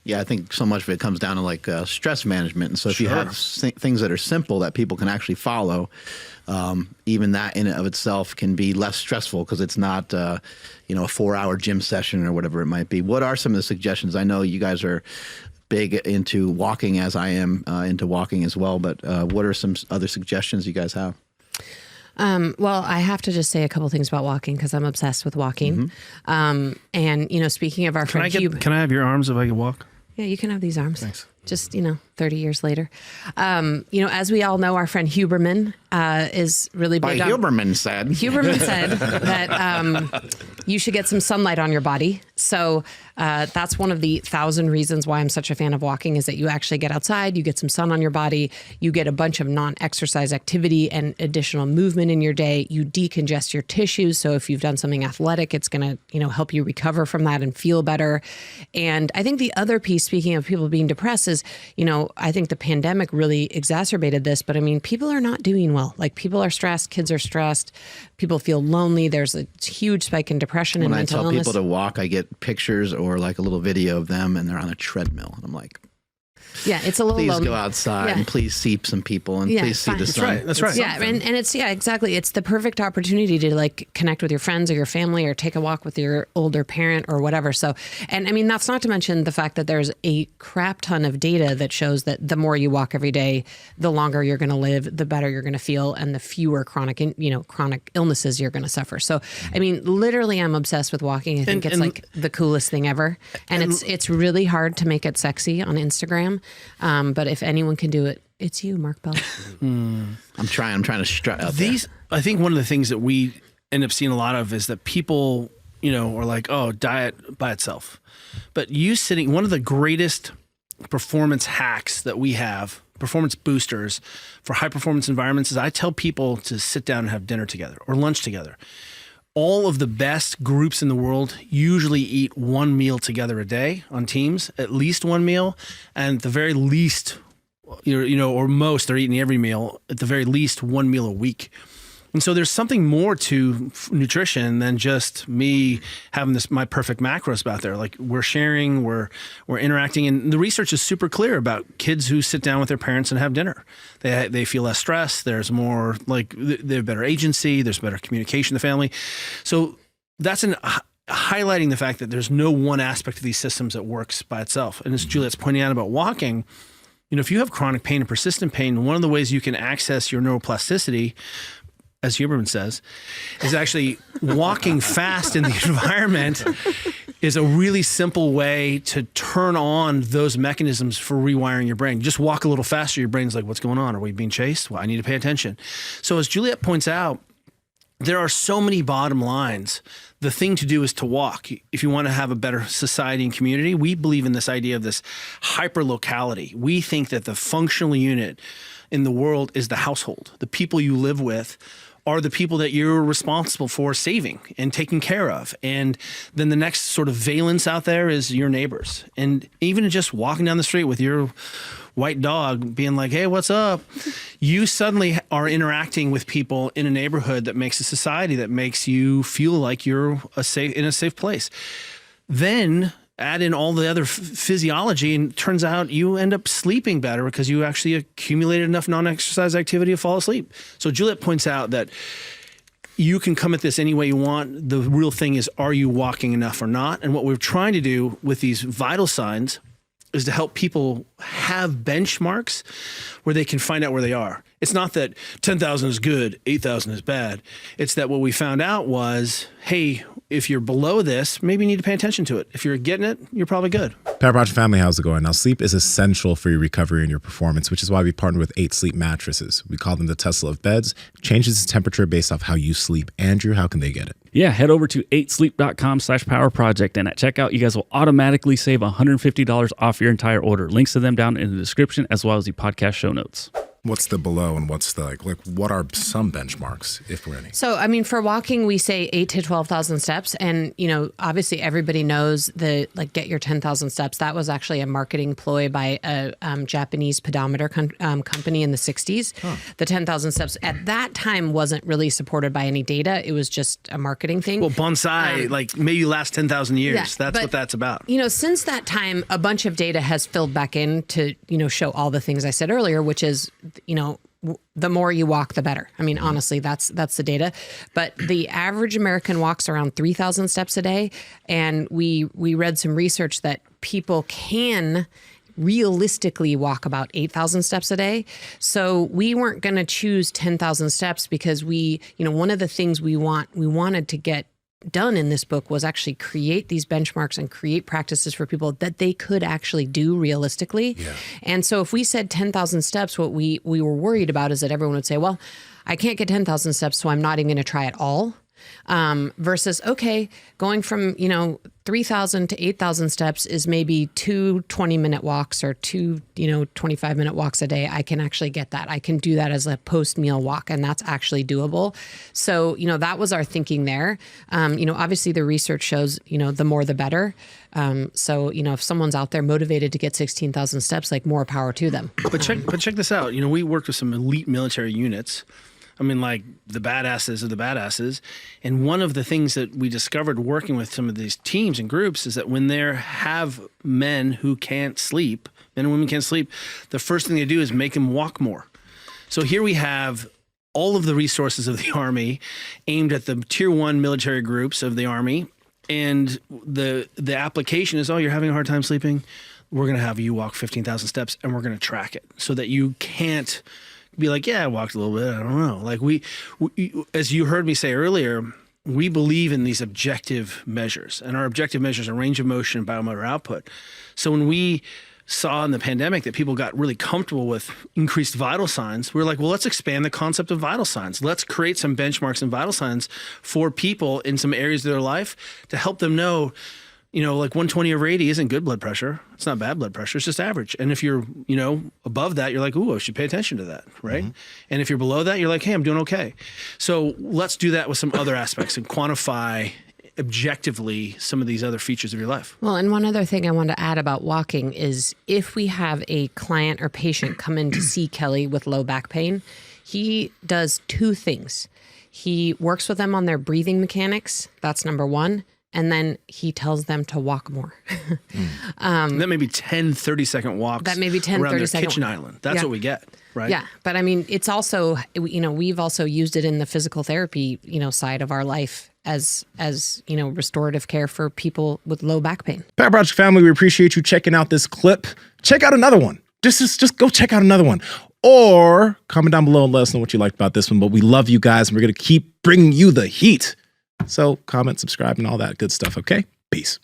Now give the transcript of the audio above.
Yeah, I think so much of it comes down to like stress management. And so if you have things that are simple that people can actually follow, even that in and of itself can be less stressful because it's not, a 4-hour gym session or whatever it might be. What are some of the suggestions? I know you guys are big into walking, as I am into walking as well, but what are some other suggestions you guys have? Well, I have to just say a couple things about walking because I'm obsessed with walking. And, speaking of our friend Hubert. Can I have your arms if I can walk? Yeah, you can have these arms. Thanks. Just, 30 years later. As we all know, our friend Huberman is really big on... Huberman said that you should get some sunlight on your body. So that's one of the 1,000 reasons why I'm such a fan of walking is that you actually get outside, you get some sun on your body, you get a bunch of non-exercise activity and additional movement in your day. You decongest your tissues. So if you've done something athletic, it's going to, help you recover from that and feel better. And I think the other piece, speaking of people being depressed, is, I think the pandemic really exacerbated this, but I mean, people are not doing well. Like people are stressed, kids are stressed, people feel lonely. There's a huge spike in depression and mental illness. When I tell people to walk, I get pictures or like a little video of them and they're on a treadmill. And I'm like, yeah, it's a little please lonely. Go outside and please see some people and please see the sun. That's right. Yeah, and it's, exactly. It's the perfect opportunity to like connect with your friends or your family or take a walk with your older parent or whatever. So, and I mean, that's not to mention the fact that there's a crap ton of data that shows that the more you walk every day, the longer you're going to live, the better you're going to feel, and the fewer chronic illnesses you're going to suffer. So, I mean, literally, I'm obsessed with walking. I think it's like the coolest thing ever. And it's really hard to make it sexy on Instagram. But if anyone can do it, it's you, Mark Bell. I'm trying to strut out there. I think one of the things that we end up seeing a lot of is that people, are like, oh, diet by itself. But one of the greatest performance hacks that we have, performance boosters for high performance environments, is I tell people to sit down and have dinner together or lunch together. All of the best groups in the world usually eat one meal together a day on teams, at least one meal. And at the very least, or most, they're eating every meal, at the very least one meal a week. And so there's something more to nutrition than just me having my perfect macros out there. Like we're sharing, we're interacting, and the research is super clear about kids who sit down with their parents and have dinner. They feel less stress. There's more they have better agency. There's better communication in the family. So that's highlighting the fact that there's no one aspect of these systems that works by itself. And as Juliet's pointing out about walking, if you have chronic pain and persistent pain, one of the ways you can access your neuroplasticity, as Huberman says, is actually walking fast in the environment is a really simple way to turn on those mechanisms for rewiring your brain. Just walk a little faster, your brain's like, what's going on? Are we being chased? Well, I need to pay attention. So as Juliet points out, there are so many bottom lines. The thing to do is to walk. If you want to have a better society and community, we believe in this idea of this hyperlocality. We think that the functional unit in the world is the household. The people you live with are the people that you're responsible for saving and taking care of. And then the next sort of valence out there is your neighbors. And even just walking down the street with your white dog being like, hey, what's up? You suddenly are interacting with people in a neighborhood that makes a society that makes you feel like you're in a safe place. Then add in all the other physiology, and it turns out you end up sleeping better because you actually accumulated enough non-exercise activity to fall asleep. So Juliet points out that you can come at this any way you want. The real thing is, are you walking enough or not? And what we're trying to do with these vital signs is to help people have benchmarks where they can find out where they are. It's not that 10,000 is good, 8,000 is bad. It's that what we found out was, hey, if you're below this, maybe you need to pay attention to it. If you're getting it, you're probably good. Pat Roger family, how's it going? Now, sleep is essential for your recovery and your performance, which is why we partner with 8 Sleep mattresses. We call them the Tesla of beds. Changes the temperature based off how you sleep. Andrew, how can they get it? Yeah, head over to 8sleep.com/powerproject, and at checkout, you guys will automatically save $150 off your entire order. Links to them down in the description, as well as the podcast show notes. What's the below and what's the like what are some benchmarks, if we're any? So, I mean, for walking, we say 8 to 12,000 steps. And, obviously everybody knows the get your 10,000 steps. That was actually a marketing ploy by a Japanese pedometer company in the 60s. Huh. The 10,000 steps at that time wasn't really supported by any data. It was just a marketing thing. Well, bonsai, maybe last 10,000 years. Yeah, That's what that's about. Since that time, a bunch of data has filled back in to, show all the things I said earlier, which is, the more you walk, the better. I mean, honestly, that's the data. But the average American walks around 3,000 steps a day. And we read some research that people can realistically walk about 8,000 steps a day. So we weren't going to choose 10,000 steps because one of the things we wanted to get done in this book was actually create these benchmarks and create practices for people that they could actually do realistically. Yeah. And so if we said 10,000 steps, what we were worried about is that everyone would say, well, I can't get 10,000 steps, so I'm not even going to try at all. Versus, okay, going from, 3,000 to 8,000 steps is maybe 2 20-minute walks or 2, 25-minute walks a day. I can actually get that. I can do that as a post-meal walk, and that's actually doable. So, that was our thinking there. Obviously the research shows, the more the better. So, if someone's out there motivated to get 16,000 steps, more power to them. But check this out. We worked with some elite military units. I mean, the badasses of the badasses. And one of the things that we discovered working with some of these teams and groups is that when they have men who can't sleep, men and women can't sleep, the first thing they do is make them walk more. So here we have all of the resources of the Army aimed at the tier 1 military groups of the Army. And the application is, you're having a hard time sleeping? We're going to have you walk 15,000 steps and we're going to track it so that you can't be like, yeah, I walked a little bit. I don't know. We, as you heard me say earlier, we believe in these objective measures, and our objective measures are range of motion and biomotor output. So when we saw in the pandemic that people got really comfortable with increased vital signs, we were like, well, let's expand the concept of vital signs. Let's create some benchmarks and vital signs for people in some areas of their life to help them know, 120 over 80 isn't good blood pressure. It's not bad blood pressure. It's just average. And if you're, above that, you're like, ooh, I should pay attention to that, right? Mm-hmm. And if you're below that, you're like, hey, I'm doing okay. So let's do that with some other aspects and quantify objectively some of these other features of your life. Well, and one other thing I want to add about walking is if we have a client or patient come in to see Kelly with low back pain, he does 2 things. He works with them on their breathing mechanics. That's number 1. And then he tells them to walk more. That may be 10, 30-second walks. That may be 10, around 30-second their kitchen island. That's what we get, right? Yeah. But I mean, it's also, we've also used it in the physical therapy, side of our life as restorative care for people with low back pain. Power Project family, we appreciate you checking out this clip. Check out another one. Just go check out another one. Or comment down below and let us know what you liked about this one. But we love you guys, and we're going to keep bringing you the heat. So comment, subscribe, and all that good stuff, okay? Peace.